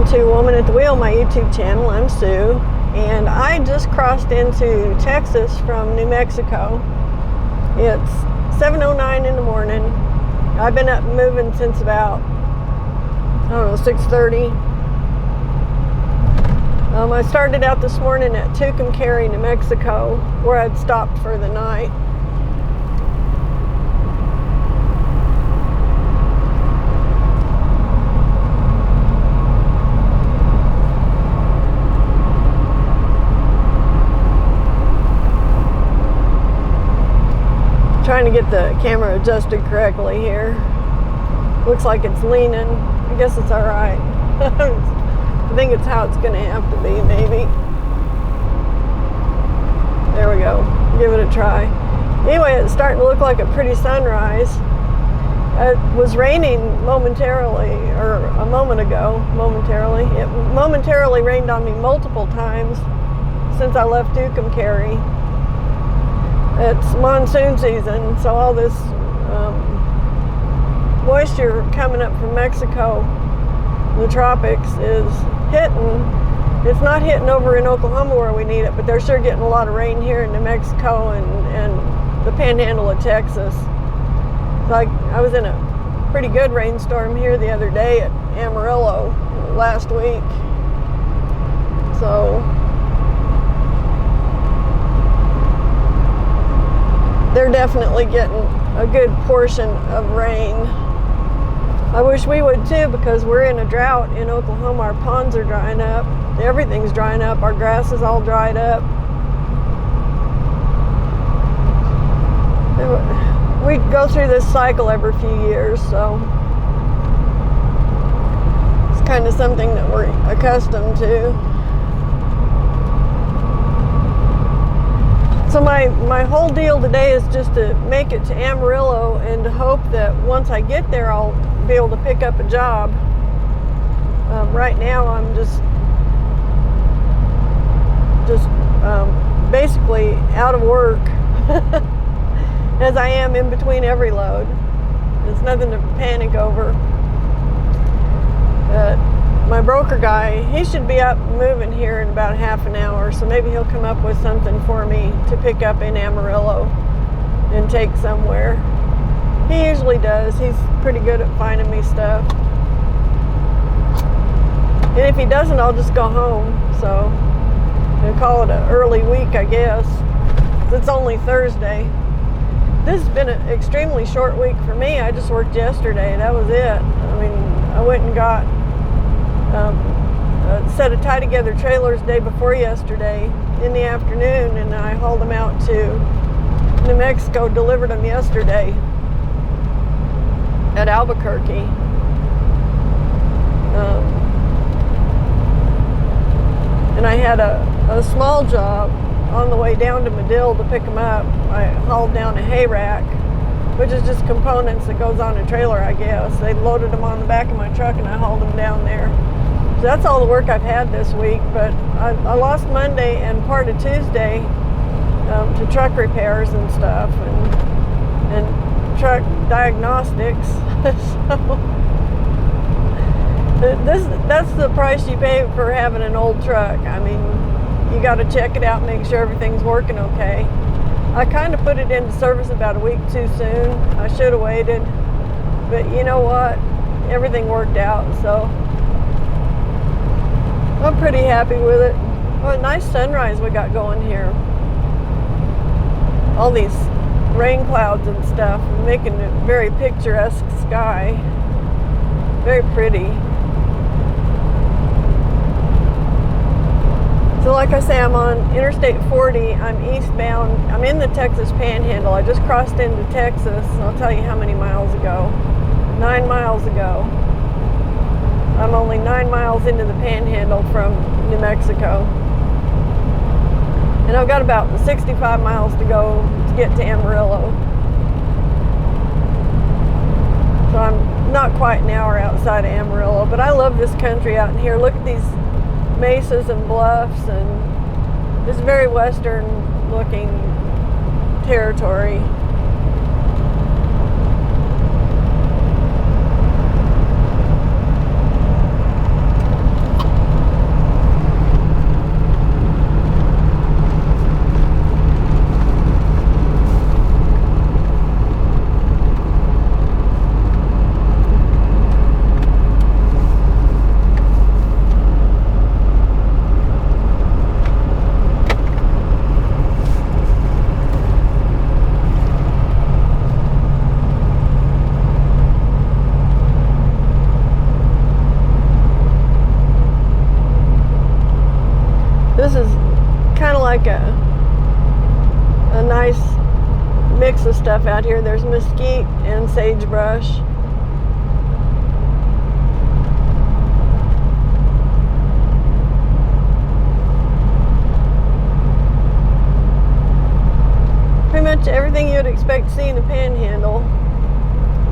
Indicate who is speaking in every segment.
Speaker 1: welcome to Woman at the Wheel, my YouTube channel. I'm Sue, and I just crossed into Texas from New Mexico. It's 7:09 in the morning. I've been up moving since about, 6:30. I started out this morning at Tucumcari, New Mexico, where I'd stopped for the night. Trying to get the camera adjusted correctly here. Looks like it's leaning. I guess it's all right. I think it's how it's going to have to be, maybe. There we go. Give it a try. Anyway, it's starting to look like a pretty sunrise. It was raining momentarily, or a moment ago, momentarily. It momentarily rained on me multiple times since I left Tucumcari. It's monsoon season, so all this moisture coming up from Mexico, the tropics, is hitting. It's not hitting over in Oklahoma where we need it, but they're sure getting a lot of rain here in New Mexico and the Panhandle of Texas. Like, I was in a pretty good rainstorm here the other day at Amarillo last week. So they're definitely getting a good portion of rain. I wish we would too, because we're in a drought in Oklahoma. Our ponds are drying up. Everything's drying up. Our grass is all dried up. We go through this cycle every few years, so it's kind of something that we're accustomed to. So my whole deal today is just to make it to Amarillo and to hope that once I get there, I'll be able to pick up a job. Right now, I'm just basically out of work, as I am in between every load. There's nothing to panic over. My broker guy, he should be up moving here in about half an hour, so maybe he'll come up with something for me to pick up in Amarillo and take somewhere. He usually does. He's pretty good at finding me stuff. And if he doesn't, I'll just go home. So we'll call it an early week, I guess. It's only Thursday. This has been an extremely short week for me. I just worked yesterday. That was it. I mean, I went and got a set of tie-together trailers day before yesterday in the afternoon, and I hauled them out to New Mexico, delivered them yesterday at Albuquerque. And I had a small job on the way down to Medill to pick them up. I hauled down a hay rack, which is just components that goes on a trailer, I guess. They loaded them on the back of my truck and I hauled them down there. So that's all the work I've had this week, but I lost Monday and part of Tuesday to truck repairs and stuff and truck diagnostics. So that's the price you pay for having an old truck. I mean, you got to check it out, make sure everything's working okay. I kind of put it into service about a week too soon. I should have waited, but you know what? Everything worked out, so I'm pretty happy with it. What a nice sunrise we got going here. All these rain clouds and stuff, making a very picturesque sky. Very pretty. So like I say, I'm on Interstate 40. I'm eastbound. I'm in the Texas Panhandle. I just crossed into Texas. I'll tell you how many miles ago. 9 miles ago. I'm only 9 miles into the Panhandle from New Mexico. And I've got about 65 miles to go to get to Amarillo. So I'm not quite an hour outside of Amarillo, but I love this country out in here. Look at these mesas and bluffs, and this very western looking territory. like a nice mix of stuff out here. There's mesquite and sagebrush. Pretty much everything you'd expect to see in the Panhandle.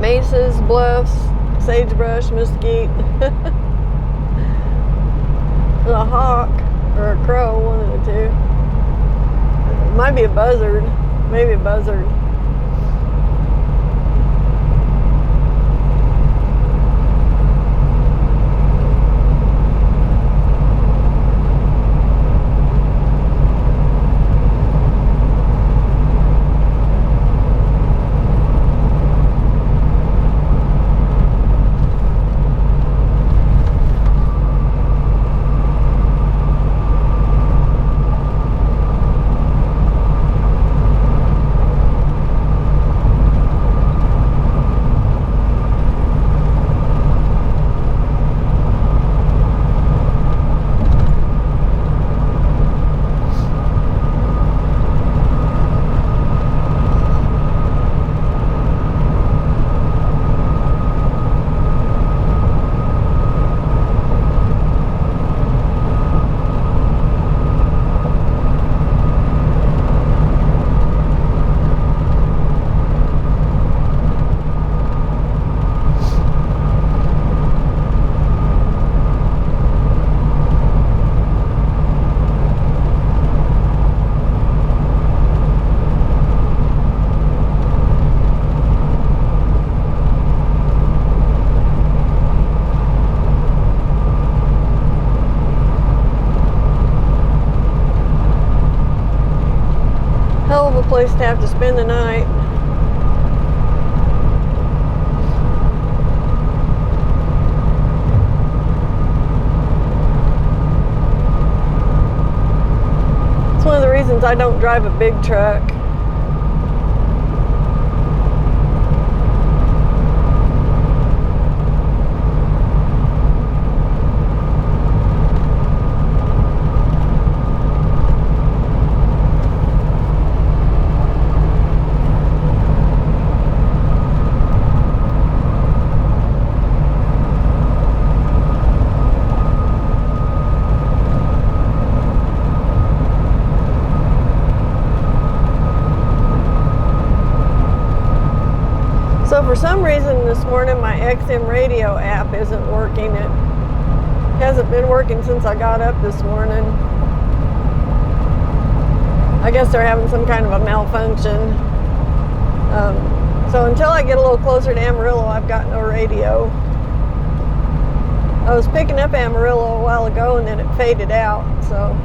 Speaker 1: Mesas, bluffs, sagebrush, mesquite. A hawk or a crow, one of the two. It might be a buzzard, maybe a buzzard. Hell of a place to have to spend the night. It's one of the reasons I don't drive a big truck. So for some reason this morning my XM radio app isn't working. It hasn't been working since I got up this morning. I guess they're having some kind of a malfunction. So until I get a little closer to Amarillo, I've got no radio. I was picking up Amarillo a while ago and then it faded out, so.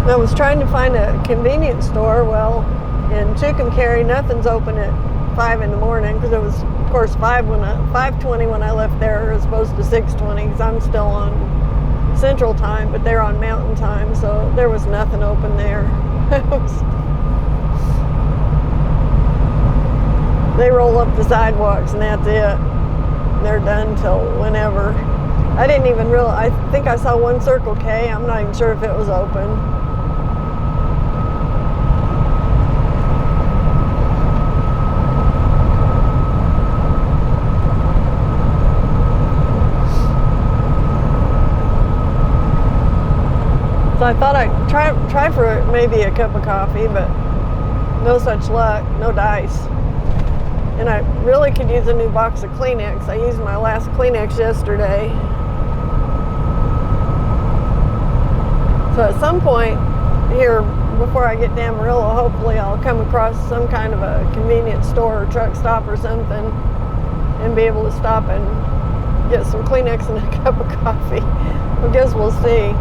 Speaker 1: I was trying to find a convenience store. Well, in Tucumcari, nothing's open at 5 in the morning because it was, of course, 5:20 when I left there, as opposed to 6:20 because I'm still on Central Time, but they're on Mountain Time, so there was nothing open there. They roll up the sidewalks and that's it. They're done till whenever. I didn't even realize. I think I saw one Circle K. I'm not even sure if it was open. So I thought I'd try for maybe a cup of coffee, but no such luck, no dice. And I really could use a new box of Kleenex. I used my last Kleenex yesterday. So at some point here, before I get to Amarillo, hopefully I'll come across some kind of a convenience store or truck stop or something and be able to stop and get some Kleenex and a cup of coffee. I guess we'll see.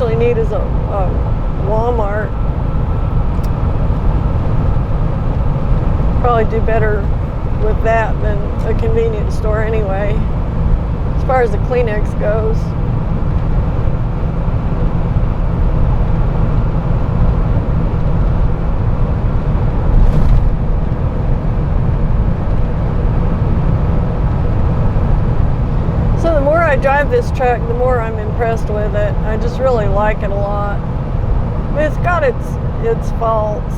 Speaker 1: actually need is a Walmart. Probably do better with that than a convenience store anyway, as far as the Kleenex goes. So the more I drive this truck, the more I'm impressed with it. I just really like it a lot. But it's got its faults.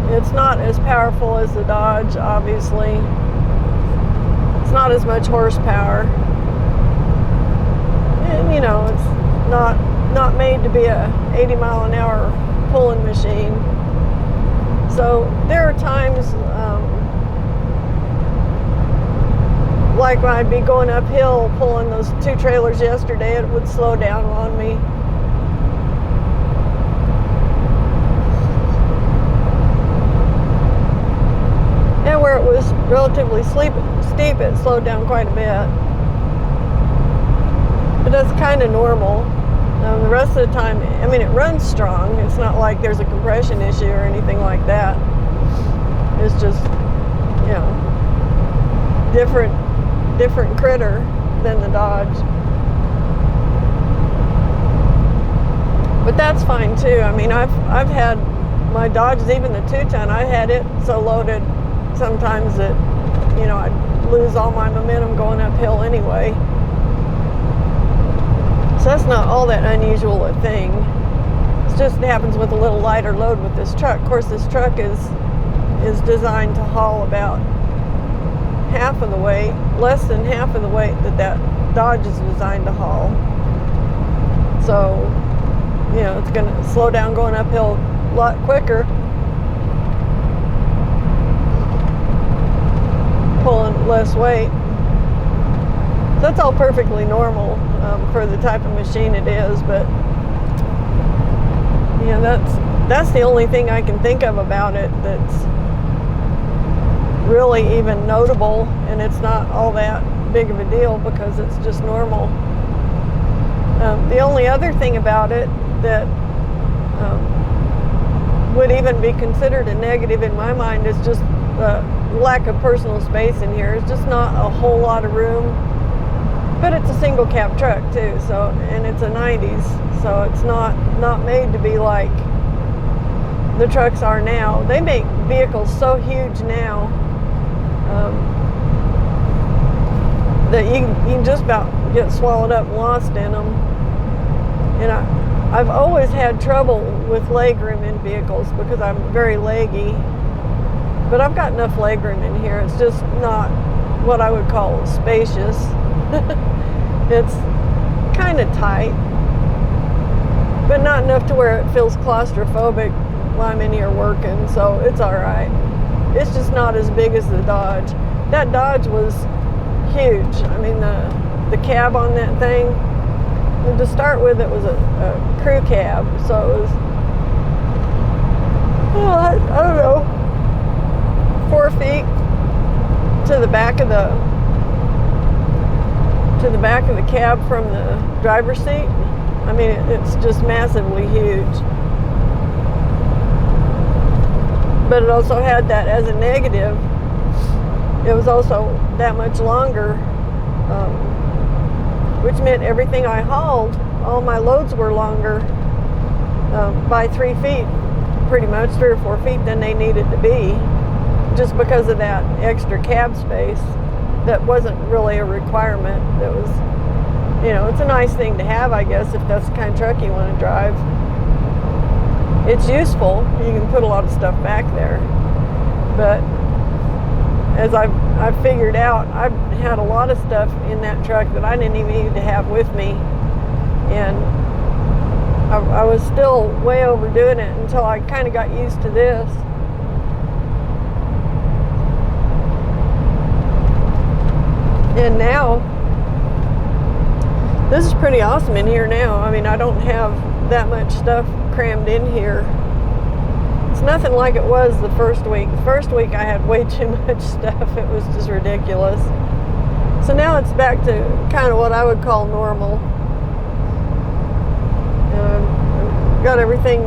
Speaker 1: It's not as powerful as the Dodge, obviously. It's not as much horsepower. And you know, it's not made to be a 80 mile an hour pulling machine. So there are times, like when I'd be going uphill pulling those 2 trailers yesterday, it would slow down on me. And where it was relatively steep, it slowed down quite a bit. But that's kind of normal. The rest of the time, I mean, it runs strong. It's not like there's a compression issue or anything like that. It's just, you know, different critter than the Dodge. But that's fine too. I mean, I've had my Dodge, even the 2-ton, I had it so loaded sometimes that, you know, I'd lose all my momentum going uphill anyway. So that's not all that unusual a thing. It just happens with a little lighter load with this truck. Of course, this truck is designed to haul about half of the weight, less than half of the weight that Dodge is designed to haul. So, you know, it's going to slow down going uphill a lot quicker, pulling less weight. So that's all perfectly normal for the type of machine it is, but you know, that's the only thing I can think of about it that's really even notable, and it's not all that big of a deal because it's just normal. The only other thing about it that would even be considered a negative in my mind is just the lack of personal space in here. It's just not a whole lot of room, but it's a single cab truck too, so, and it's a 90s, so it's not made to be like the trucks are now. They make vehicles so huge now that you can just about get swallowed up and lost in them. And I've always had trouble with legroom in vehicles because I'm very leggy, but I've got enough legroom in here. It's just not what I would call spacious. It's kind of tight, but not enough to where it feels claustrophobic while I'm in here working, so it's all right. It's just not as big as the Dodge. That Dodge was huge. I mean, the cab on that thing, and to start with, it was a crew cab, so it was, I don't know, 4 feet to the back of the cab from the driver's seat. I mean, it's just massively huge. But it also had that as a negative. It was also that much longer, which meant everything I hauled, all my loads were longer by 3 feet, pretty much 3 or 4 feet than they needed to be, just because of that extra cab space that wasn't really a requirement. That was, you know, it's a nice thing to have, I guess, if that's the kind of truck you want to drive. It's useful. You can put a lot of stuff back there. But as I've figured out, I've had a lot of stuff in that truck that I didn't even need to have with me. And I was still way overdoing it until I kind of got used to this. And now, this is pretty awesome in here now. I mean, I don't have that much stuff crammed in here. It's nothing like it was the first week. The first week I had way too much stuff. It was just ridiculous. So now it's back to kind of what I would call normal. got everything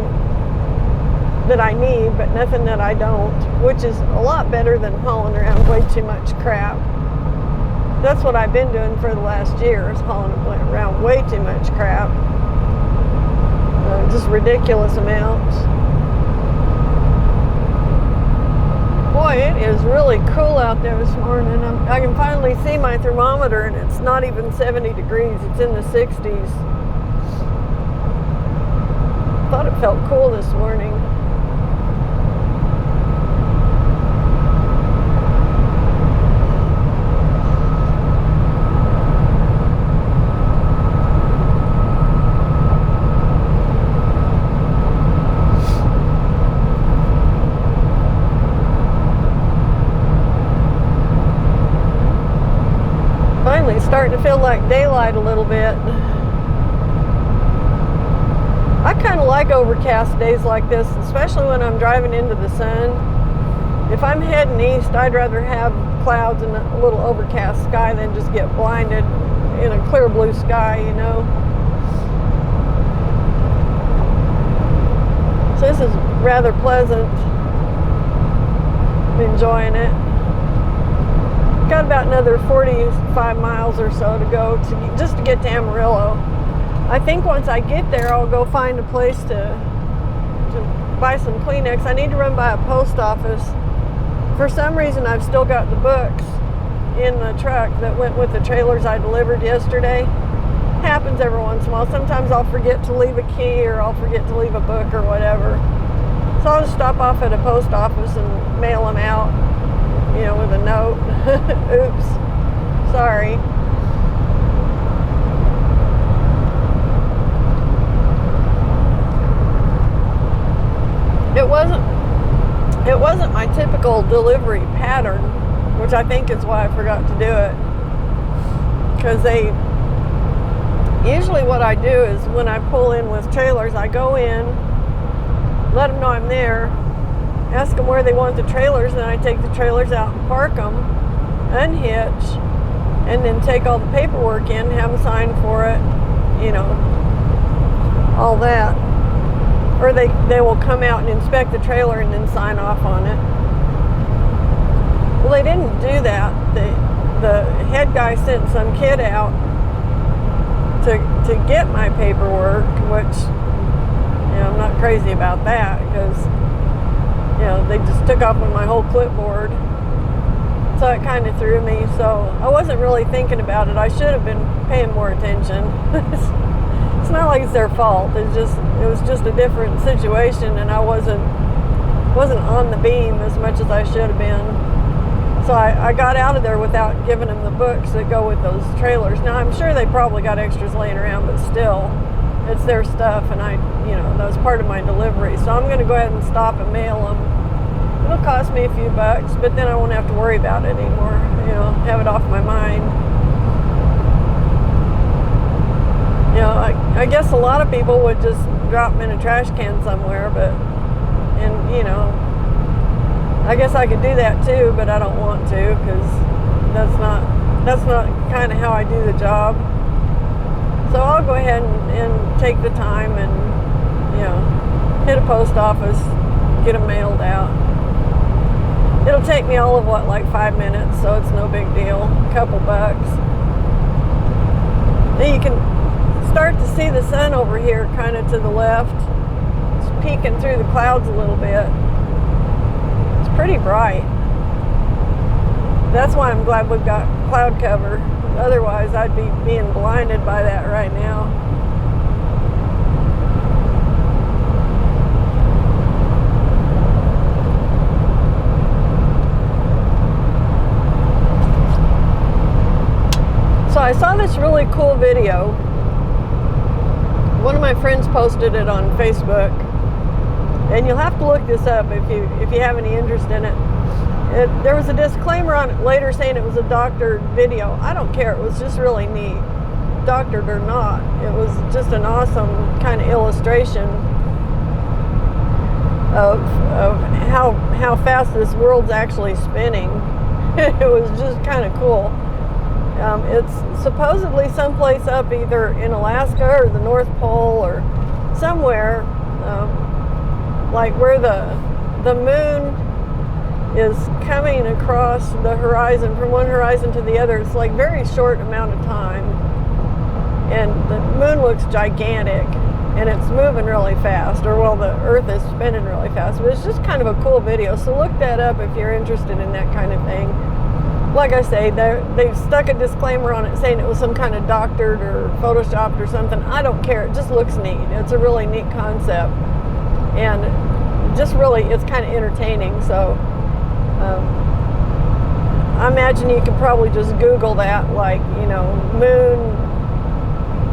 Speaker 1: that I need, but nothing that I don't, which is a lot better than hauling around way too much crap. That's what I've been doing for the last year, is hauling around way too much crap. Just ridiculous amounts. Boy, it is really cool out there this morning. I can finally see my thermometer, and it's not even 70 degrees. It's in the 60s. Thought it felt cool this morning. Finally starting to feel like daylight a little bit. I kind of like overcast days like this, especially when I'm driving into the sun. If I'm heading east, I'd rather have clouds and a little overcast sky than just get blinded in a clear blue sky, you know. So this is rather pleasant. I'm enjoying it. Got about another 45 miles or so to go just to get to Amarillo. I think once I get there, I'll go find a place to buy some Kleenex. I need to run by a post office. For some reason, I've still got the books in the truck that went with the trailers I delivered yesterday. Happens every once in a while. Sometimes I'll forget to leave a key, or I'll forget to leave a book or whatever. So I'll just stop off at a post office and mail them out, you know, with a note. Oops, sorry. It wasn't my typical delivery pattern, which I think is why I forgot to do it. Because usually what I do is when I pull in with trailers, I go in, let them know I'm there, ask them where they want the trailers, and I take the trailers out and park them, unhitch, and then take all the paperwork in, have them sign for it, you know, all that. Or they will come out and inspect the trailer and then sign off on it. Well, they didn't do that. The head guy sent some kid out to get my paperwork, which, you know, I'm not crazy about that, because, you know, they just took off with my whole clipboard. So it kind of threw me. So I wasn't really thinking about it. I should have been paying more attention. It's not like it's their fault. It was just a different situation, and I wasn't on the beam as much as I should have been. So I got out of there without giving them the books that go with those trailers. Now I'm sure they probably got extras laying around, but still, it's their stuff, and that was part of my delivery. So I'm going to go ahead and stop and mail them. It'll cost me a few bucks, but then I won't have to worry about it anymore. You know, have it off my mind. You know, I guess a lot of people would just drop them in a trash can somewhere, and you know, I guess I could do that too, but I don't want to, because that's not kind of how I do the job. So I'll go ahead and take the time and, you know, hit a post office, get them mailed out. It'll take me all of like 5 minutes, so it's no big deal. A couple bucks. Then you can start to see the sun over here kind of to the left. It's peeking through the clouds a little bit. It's pretty bright. That's why I'm glad we've got cloud cover. Otherwise I'd be being blinded by that right now. So I saw this really cool video. One of my friends posted it on Facebook, and you'll have to look this up if you have any interest in it. There was a disclaimer on it later saying it was a doctored video. I don't care. It was just really neat, doctored or not. It was just an awesome kind of illustration of how fast this world's actually spinning. It was just kind of cool. It's supposedly someplace up either in Alaska or the North Pole or somewhere like where the moon is coming across the horizon from one horizon to the other. It's like very short amount of time, and the moon looks gigantic, and it's moving really fast, or well, the earth is spinning really fast. But it's just kind of a cool video, so look that up if you're interested in that kind of thing. Like I say, they've stuck a disclaimer on it saying it was some kind of doctored or photoshopped or something. I don't care, it just looks neat. It's a really neat concept, and just really, it's kind of entertaining. So I imagine you could probably just Google that, like, you know, moon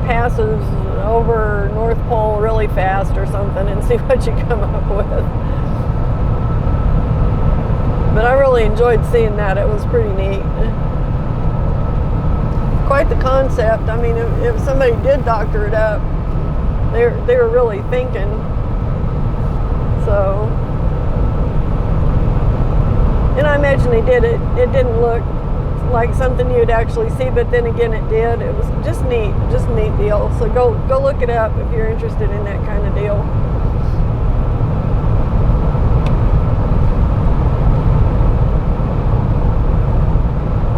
Speaker 1: passes over North Pole really fast or something, and see what you come up with. But I really enjoyed seeing that. It was pretty neat. Quite the concept. I mean, if somebody did doctor it up, they were really thinking. So, and I imagine they did it. It didn't look like something you'd actually see, but then again, it did. It was just neat deal. So go look it up if you're interested in that kind of deal.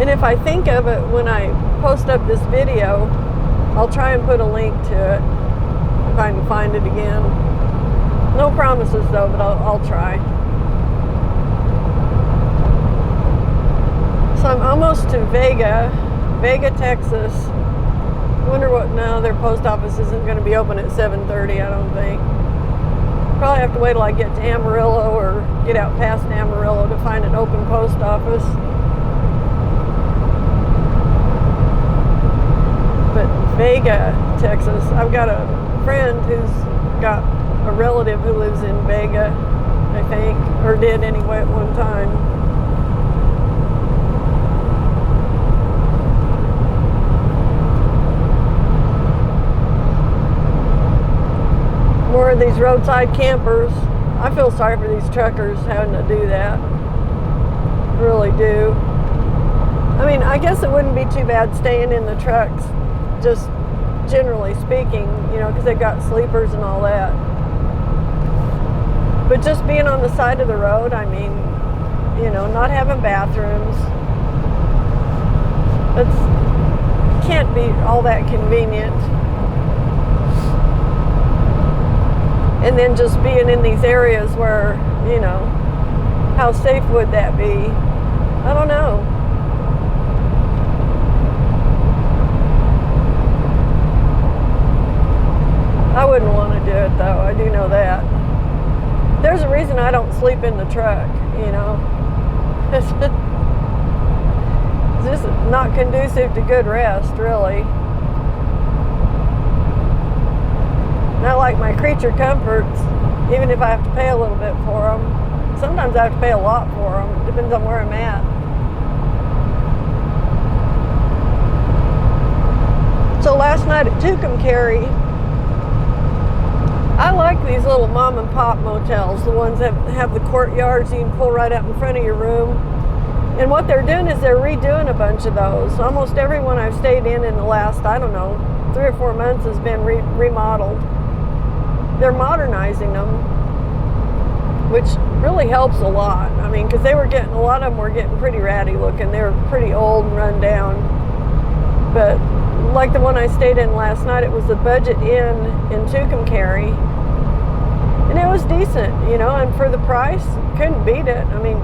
Speaker 1: And if I think of it when I post up this video, I'll try and put a link to it if I can find it again. No promises though, but I'll try. So I'm almost to Vega, Texas. I wonder what, no, their post office isn't going to be open at 7:30, I don't think. Probably have to wait till I get to Amarillo or get out past Amarillo to find an open post office. But Vega, Texas, I've got a friend who's got a relative who lives in Vega, I think, or did anyway at one time. More of these roadside campers. I feel sorry for these truckers having to do that. I really do. I mean, I guess it wouldn't be too bad staying in the trucks, just generally speaking, you know, because they've got sleepers and all that. But just being on the side of the road, I mean, you know, not having bathrooms, it can't be all that convenient. And then just being in these areas where, you know, how safe would that be? I don't know. I wouldn't want to do it though, I do know that. There's a reason I don't sleep in the truck, you know. It's just not conducive to good rest, really. Not like my creature comforts, even if I have to pay a little bit for them. Sometimes I have to pay a lot for them. It depends on where I'm at. So last night at Tucumcari, I like these little mom and pop motels, the ones that have the courtyards you can pull right up in front of your room. And what they're doing is they're redoing a bunch of those. Almost every one I've stayed in the last, I don't know, 3 or 4 months has been remodeled. They're modernizing them, which really helps a lot. I mean, because a lot of them were getting pretty ratty looking. They were pretty old and run down. But like the one I stayed in last night, it was the Budget Inn in Tucumcari. And it was decent, you know, and for the price, couldn't beat it. I mean,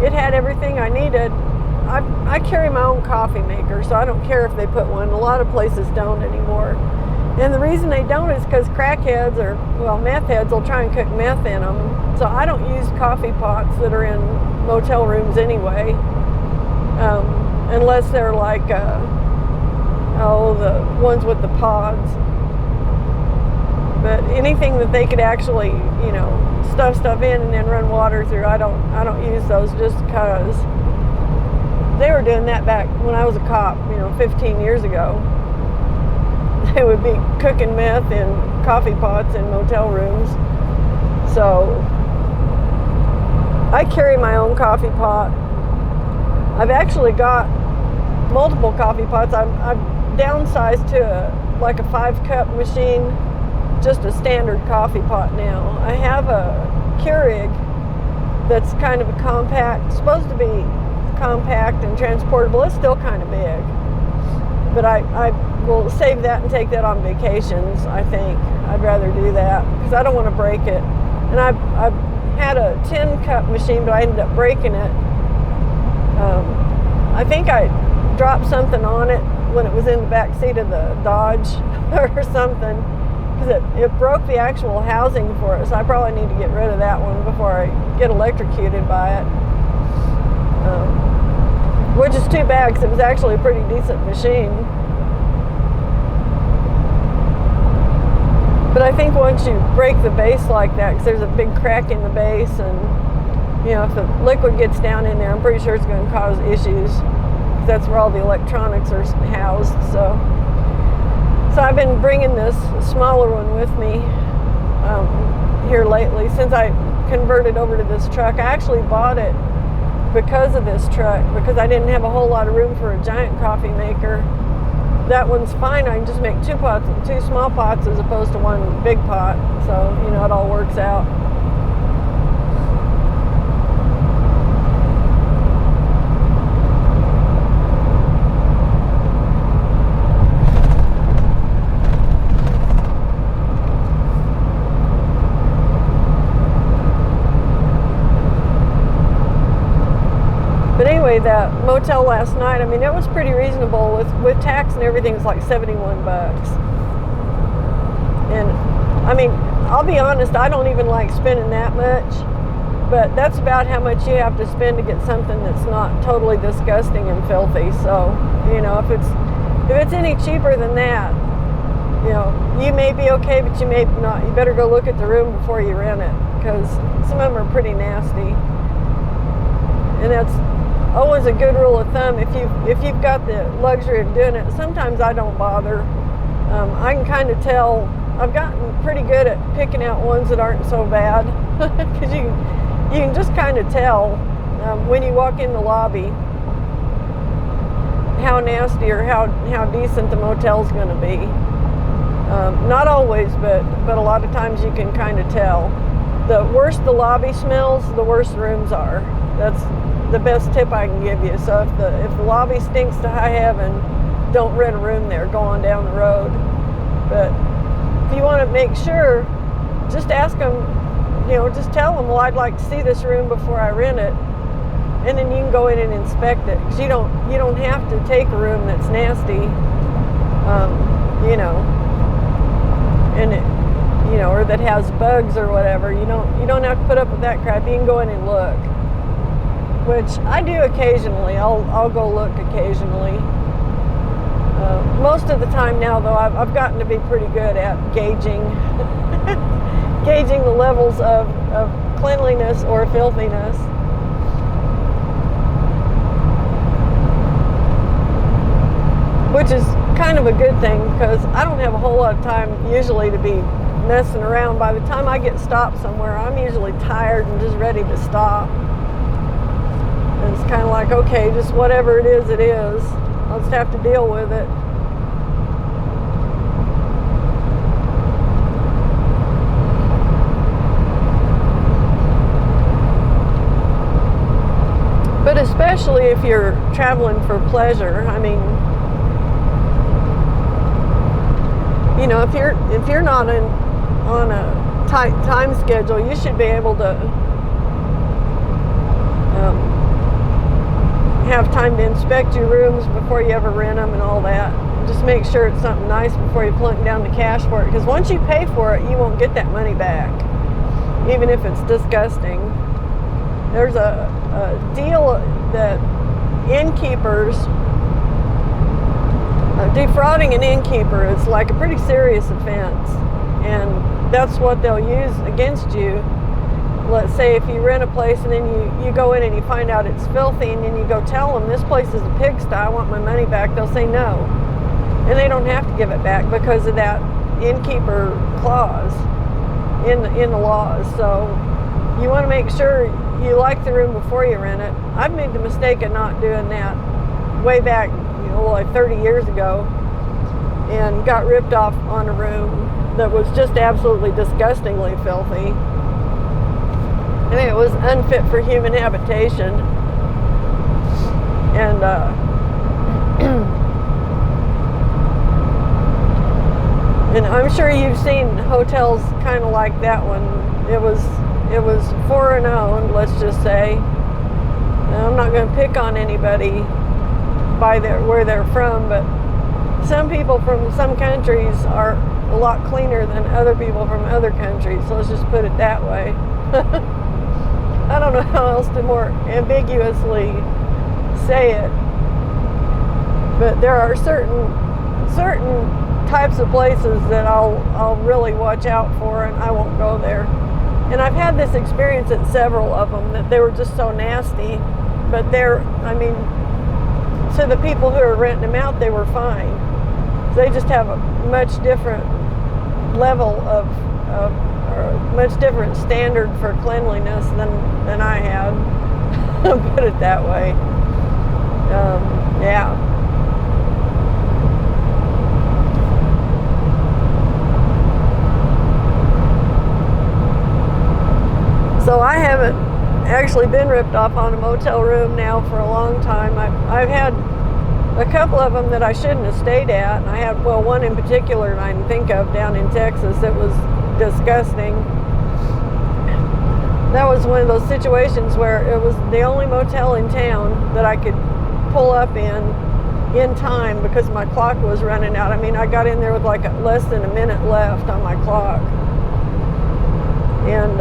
Speaker 1: it had everything I needed. I carry my own coffee maker, so I don't care if they put one. A lot of places don't anymore. And the reason they don't is because crackheads or, well, meth heads will try and cook meth in them. So I don't use coffee pots that are in motel rooms anyway, unless they're like, the ones with the pods. But anything that they could actually, you know, stuff in and then run water through, I don't use those just because. They were doing that back when I was a cop, you know, 15 years ago. They would be cooking meth in coffee pots in motel rooms. So I carry my own coffee pot. I've actually got multiple coffee pots. I've downsized to like a 5-cup machine just a standard coffee pot now. I have a Keurig that's kind of a compact, supposed to be compact and transportable. It's still kind of big, but I will save that and take that on vacations. I think I'd rather do that because I don't want to break it. And I had a tin cup machine, but I ended up breaking it. I think I dropped something on it when it was in the back seat of the Dodge or something, because it broke the actual housing for it. So I probably need to get rid of that one before I get electrocuted by it, which is too bad because it was actually a pretty decent machine. But I think once you break the base like that, because there's a big crack in the base, and if the liquid gets down in there, I'm pretty sure it's going to cause issues, because that's where all the electronics are housed. So I've been bringing this smaller one with me here lately since I converted over to this truck. I actually bought it because of this truck, because I didn't have a whole lot of room for a giant coffee maker. That one's fine. I can just make 2 pots, 2 small pots as opposed to 1 big pot. So, it all works out. But anyway, that motel last night, it was pretty reasonable. With tax and everything, it's like $71. And I'll be honest, I don't even like spending that much, but that's about how much you have to spend to get something that's not totally disgusting and filthy. So, if it's any cheaper than that, you may be okay, but you may not. You better go look at the room before you rent it, because some of them are pretty nasty. And that's always a good rule of thumb. If you've got the luxury of doing it, sometimes I don't bother. I can kind of tell. I've gotten pretty good at picking out ones that aren't so bad, because you can just kind of tell when you walk in the lobby how nasty or how decent the motel's going to be. Not always, but a lot of times you can kind of tell. The worse the lobby smells, the worse the rooms are. That's the best tip I can give you. So if the lobby stinks to high heaven, don't rent a room there. Go on down the road. But if you want to make sure, just ask them. Just tell them, well, I'd like to see this room before I rent it, and then you can go in and inspect it. Because you don't have to take a room that's nasty, and it, or that has bugs or whatever. You don't have to put up with that crap. You can go in and look. Which I do occasionally. I'll go look occasionally. Most of the time now, though, I've gotten to be pretty good at gauging the levels of cleanliness or filthiness. Which is kind of a good thing, because I don't have a whole lot of time usually to be messing around. By the time I get stopped somewhere, I'm usually tired and just ready to stop. And it's kind of like, okay, just whatever it is, I'll just have to deal with it. But especially if you're traveling for pleasure, if you're not on a tight time schedule, you should be able to have time to inspect your rooms before you ever rent them and all that. Just make sure it's something nice before you plunk down the cash for it, because once you pay for it, you won't get that money back, even if it's disgusting. There's a deal that innkeepers, defrauding an innkeeper is like a pretty serious offense, and that's what they'll use against you. Let's say if you rent a place and then you go in and you find out it's filthy, and then you go tell them, this place is a pigsty, I want my money back, they'll say no. And they don't have to give it back because of that innkeeper clause in the laws. So you want to make sure you like the room before you rent it. I've made the mistake of not doing that way back, like 30 years ago. and got ripped off on a room that was just absolutely disgustingly filthy. I mean, it was unfit for human habitation. And and I'm sure you've seen hotels kind of like that one. It was foreign owned, let's just say. And I'm not going to pick on anybody by where they're from, but some people from some countries are a lot cleaner than other people from other countries. So let's just put it that way. I don't know how else to more ambiguously say it, but there are certain types of places that I'll really watch out for, and I won't go there. And I've had this experience at several of them that they were just so nasty, but I mean, to the people who are renting them out, they were fine. They just have a much different level of or a much different standard for cleanliness than I had. Put it that way. Yeah. So I haven't actually been ripped off on a motel room now for a long time. I've had a couple of them that I shouldn't have stayed at. And I had, well, one in particular that I can think of down in Texas that was disgusting. That was one of those situations where it was the only motel in town that I could pull up in time because my clock was running out. I mean, I got in there with like less than a minute left on my clock. And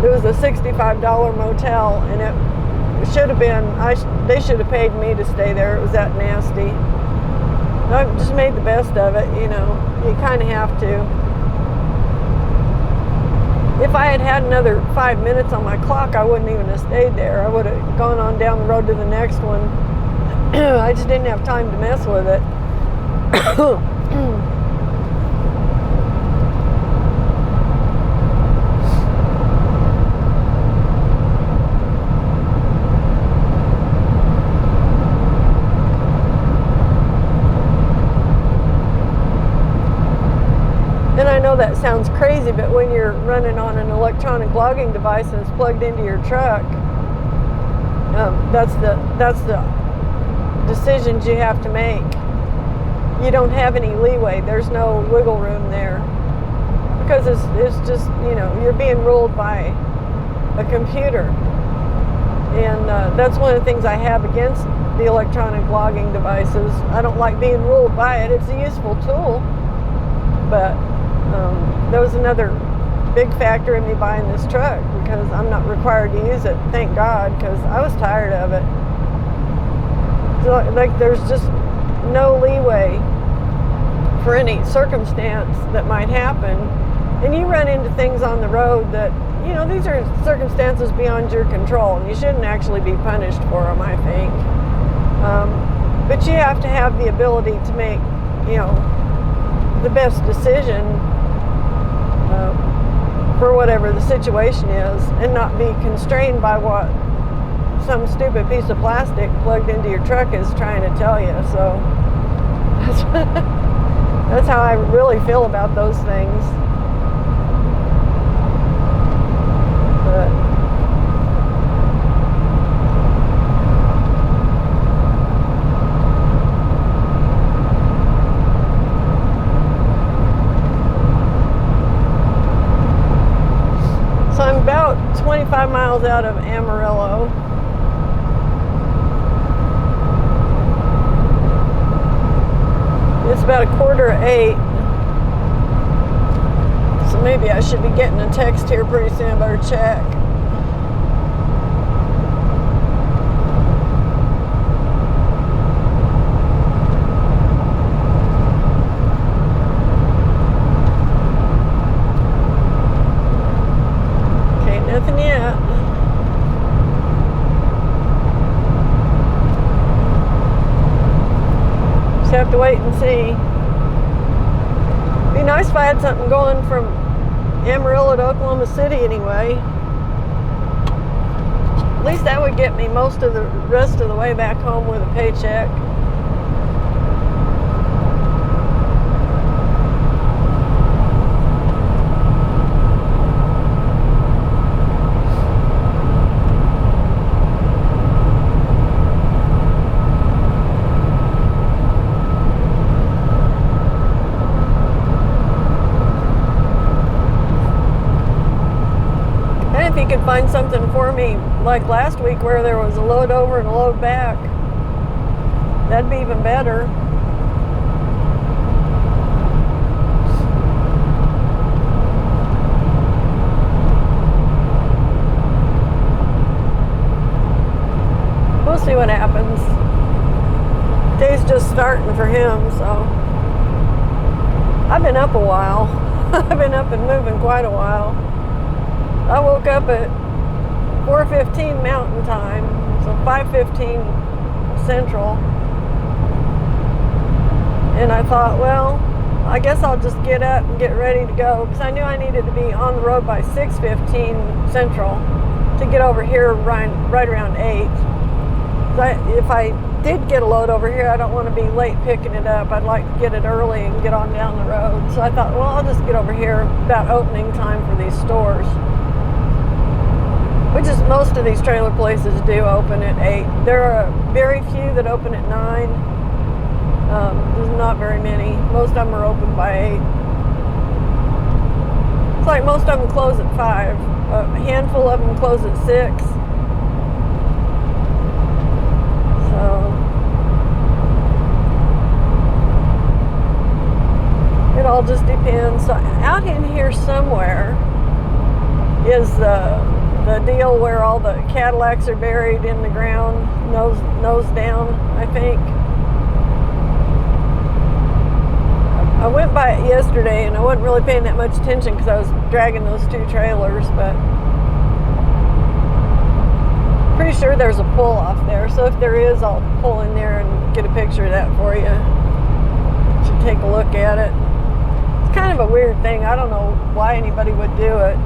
Speaker 1: it was a $65 motel, and it should have been, they should have paid me to stay there. It was that nasty. I just made the best of it, you know. You kind of have to. If I had had another 5 minutes on my clock, I wouldn't even have stayed there. I would have gone on down the road to the next one. I just didn't have time to mess with it. And I know that sounds crazy, but when you're running on an electronic logging device and it's plugged into your truck, that's the decisions you have to make. You don't have any leeway. There's no wiggle room there because it's just, you know, you're being ruled by a computer. And that's one of the things I have against the electronic logging devices. I don't like being ruled by it. It's a useful tool, but that was another big factor in me buying this truck, because I'm not required to use it, thank God, because I was tired of it. So, like, there's just no leeway for any circumstance that might happen, and you run into things on the road that, you know, these are circumstances beyond your control, and you shouldn't actually be punished for them, I think. But you have to have the ability to make, you know, the best decision for whatever the situation is, and not be constrained by what some stupid piece of plastic plugged into your truck is trying to tell you. So that's how I really feel about those things. But so I'm about 25 miles out of Amarillo. It's about 7:45. So maybe I should be getting a text here pretty soon. I better check. Nothing yet. Just have to wait and see. It'd be nice if I had something going from Amarillo to Oklahoma City anyway. At least that would get me most of the rest of the way back home with a paycheck. find something for me like last week where there was a load over and a load back, that'd be even better. We'll see what happens. Day's just starting for him, so I've been up a while. I've been up and moving quite a while. I woke up at 4:15 Mountain Time, so 5:15 Central, and I thought, well, I guess I'll just get up and get ready to go, because I knew I needed to be on the road by 6:15 Central to get over here right around 8. If I did get a load over here, I don't want to be late picking it up. I'd like to get it early and get on down the road. So I thought, well, I'll just get over here about opening time for these stores, which is most of these trailer places do open at 8. There are very few that open at 9. There's not very many. Most of them are open by 8. It's like most of them close at 5. A handful of them close at 6. It all just depends. So out in here somewhere is the deal where all the Cadillacs are buried in the ground, nose down, I think. I went by it yesterday and I wasn't really paying that much attention because I was dragging those 2 trailers, but pretty sure there's a pull off there. So if there is, I'll pull in there and get a picture of that for you. Should take a look at it. Kind of a weird thing. I don't know why anybody would do it.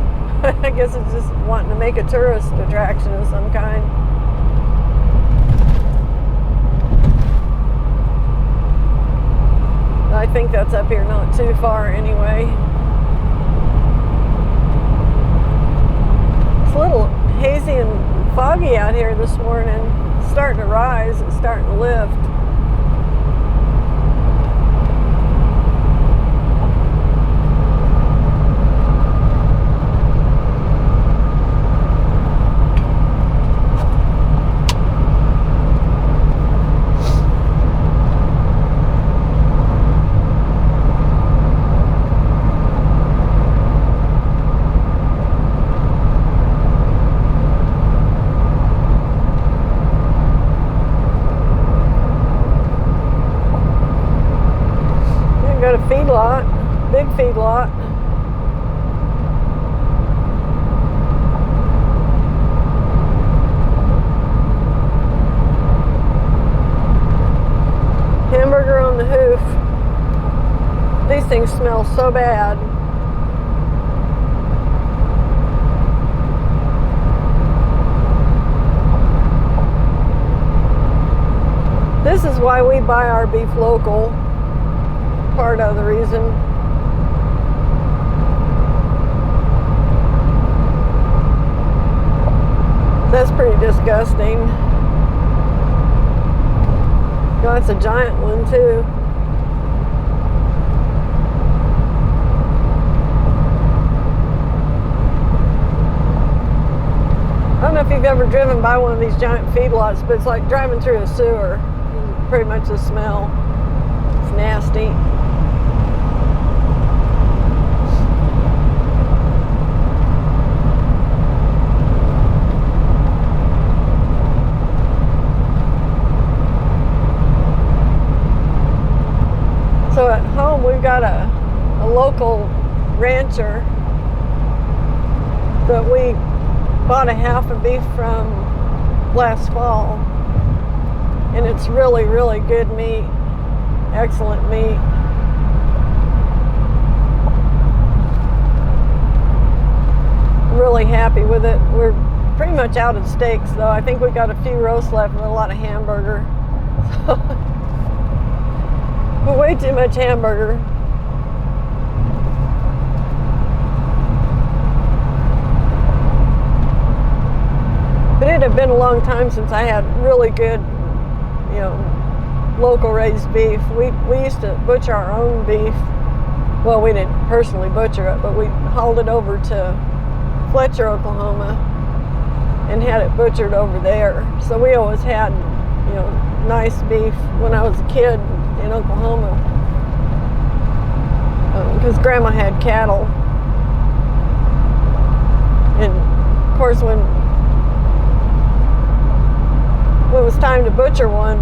Speaker 1: I guess it's just wanting to make a tourist attraction of some kind. I think that's up here not too far anyway. It's a little hazy and foggy out here this morning. It's starting to rise. It's starting to lift. Feedlot, big feedlot. Hamburger on the hoof. These things smell so bad. This is why we buy our beef local. Part of the reason. That's pretty disgusting. No, that's a giant one too. I don't know if you've ever driven by one of these giant feedlots, but it's like driving through a sewer. Pretty much the smell. It's nasty. So at home we've got a local rancher that we bought a half a beef from last fall, and it's really, really good meat, excellent meat. Really happy with it. We're pretty much out of steaks though. I think we got a few roasts left and a lot of hamburger. Way too much hamburger. But it had been a long time since I had really good, local raised beef. We used to butcher our own beef. Well, we didn't personally butcher it, but we hauled it over to Fletcher, Oklahoma, and had it butchered over there. So we always had, nice beef when I was a kid in Oklahoma, because Grandma had cattle. And of course, when it was time to butcher one,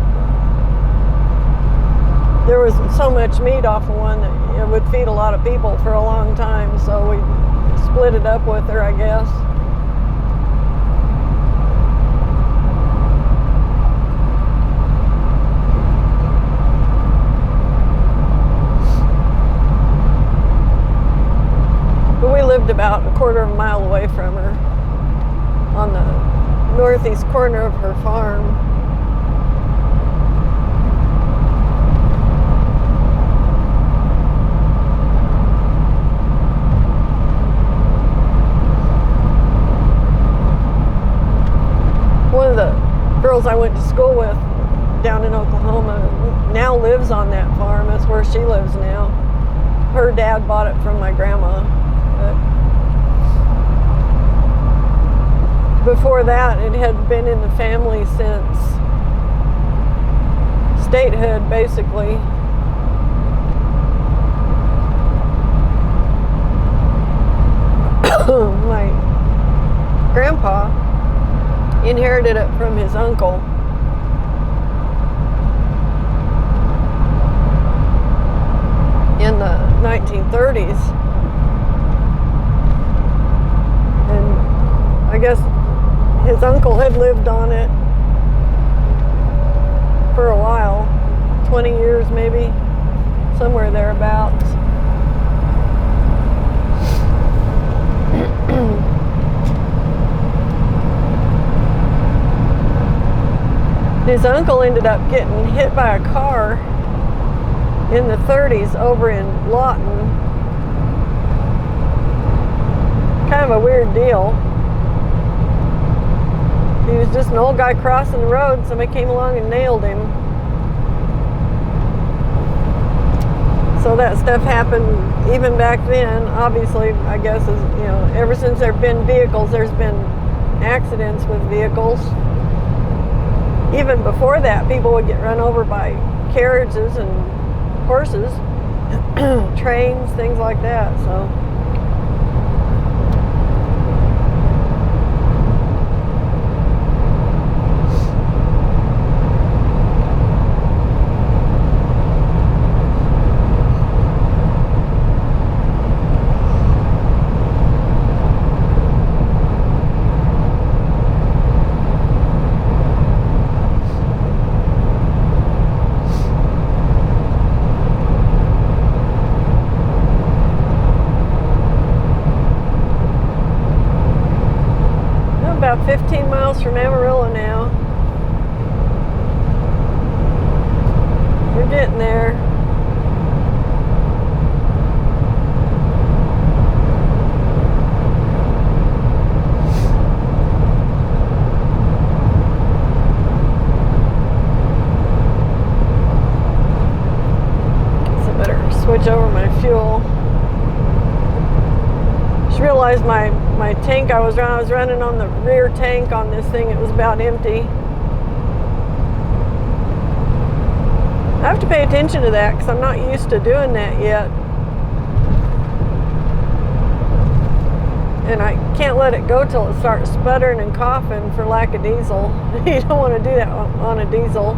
Speaker 1: there was so much meat off of one that it would feed a lot of people for a long time. So we split it up with her, I guess. But we lived about a quarter of a mile away from her on the northeast corner of her farm. One of the girls I went to school with down in Oklahoma now lives on that farm. That's where she lives now. Her dad bought it from my grandma. But before that, it had been in the family since statehood, basically. My grandpa inherited it from his uncle. In the 1930s. And I guess his uncle had lived on it for a while, 20 years maybe, somewhere thereabouts. His uncle ended up getting hit by a car in the 30s over in Lawton. Kind of a weird deal. He was just an old guy crossing the road. Somebody came along and nailed him. So that stuff happened even back then. Obviously, I guess, ever since there have been vehicles, there's been accidents with vehicles. Even before that, people would get run over by carriages and horses, trains, things like that. So about 15 miles from Amarillo now. We're getting there. So I better switch over my fuel. Just realized my tank I was running on the rear tank on this thing. It was about empty. I have to pay attention to that because I'm not used to doing that yet. And I can't let it go till it starts sputtering and coughing for lack of diesel. You don't want to do that on a diesel.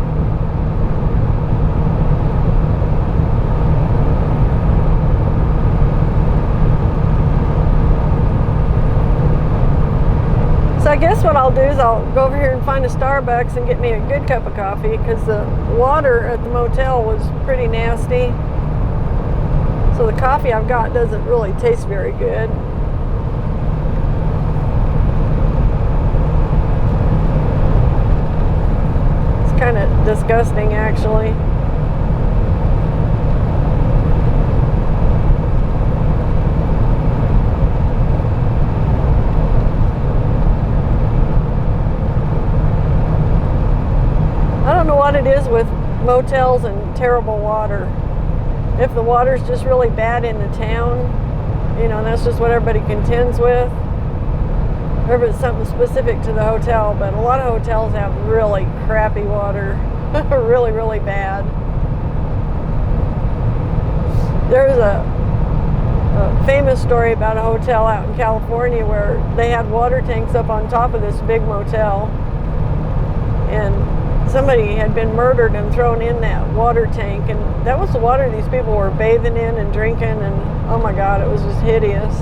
Speaker 1: So I guess what I'll do is I'll go over here and find a Starbucks and get me a good cup of coffee, because the water at the motel was pretty nasty. So the coffee I've got doesn't really taste very good. It's kind of disgusting, actually. I don't know what it is with motels and terrible water. If the water's just really bad in the town, that's just what everybody contends with. or if it's something specific to the hotel, but a lot of hotels have really crappy water. Really, really bad. There's a famous story about a hotel out in California where they had water tanks up on top of this big motel, and somebody had been murdered and thrown in that water tank, and that was the water these people were bathing in and drinking, and oh my God, it was just hideous.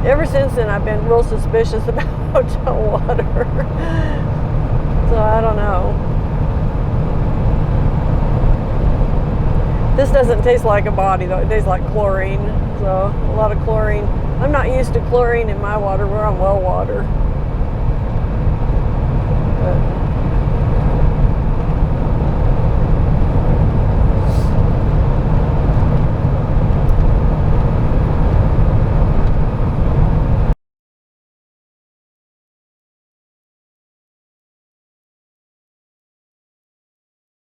Speaker 1: Ever since then, I've been real suspicious about hotel water. So I don't know. This doesn't taste like a body though, it tastes like chlorine, so a lot of chlorine. I'm not used to chlorine in my water, we're on well water.